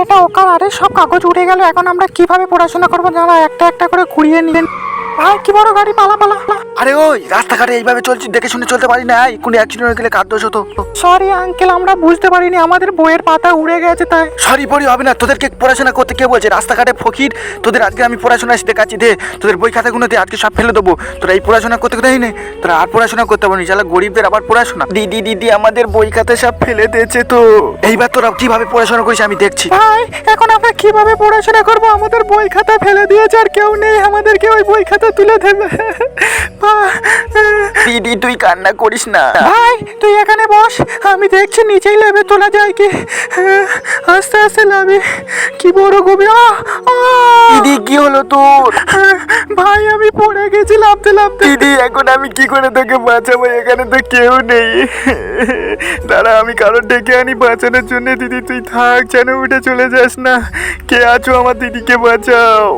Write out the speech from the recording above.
এটা ওকাল, আরে সব কাগজ উঠে গেল। এখন আমরা কিভাবে পড়াশোনা করবো? যারা একটা একটা করে ঘুরিয়ে নিলেন। ভাই কি বড় গাড়ি, পালা পালা। আরে ওই রাস্তাঘাটে এইভাবে চলছি, দেখে শুনে চলতে পারি না। কোনো অ্যাক্সিডেন্ট হয়ে গেলে কার দোষ হতো? সরি আঙ্কেল, আমরা বুঝতে পারিনি, আমাদের বইয়ের পাতা উড়ে গেছে তাই। সরি পড়ি হবে না, তোদেরকে পড়াশোনা করতে কে বলছে? রাস্তাঘাটে ফকির, তোদের আজকে আমি পড়াশোনা শেখাচ্ছি। দে তোদের বই খাতাগুলো দে, আজকে সব ফেলে দেবো। তোরা এই পড়াশোনা করতে কোথায় নেই, তোরা আর পড়াশোনা করতে পারবি। শালা গরিবদের আবার পড়াশোনা। দিদি দিদি আমাদের বই খাতা সব ফেলে দিয়েছে তো। এইবার তোরা কিভাবে পড়াশোনা করিস আমি দেখছি। ভাই এখন আমরা কিভাবে পড়াশোনা করবো? আমাদের বই খাতা ফেলে দিয়েছে, আর কেউ নেই আমাদেরকে ওই বই খাতা তুলে দেবে। দিদি তুই কান্না করিস না। ভাই তুই এখানে বস, আমি দেখছি নিচেই লেবে তোলা যায় কি। আস্তে আস্তে লাভে, কি বড় গভীর। দিদি কি হলো তোর? ভাই আমি পড়ে গেছি লাফতে লাফতে। দিদি এখন আমি কি করে তোকে বাঁচাবো? এখানে তো কেউ নেই। দাঁড়া আমি কারণ ডেকে আনি বাঁচানোর জন্য। দিদি তুই থাক, যেন উঠে চলে যাস না। কে আছো? আমার দিদিকে বাঁচাও।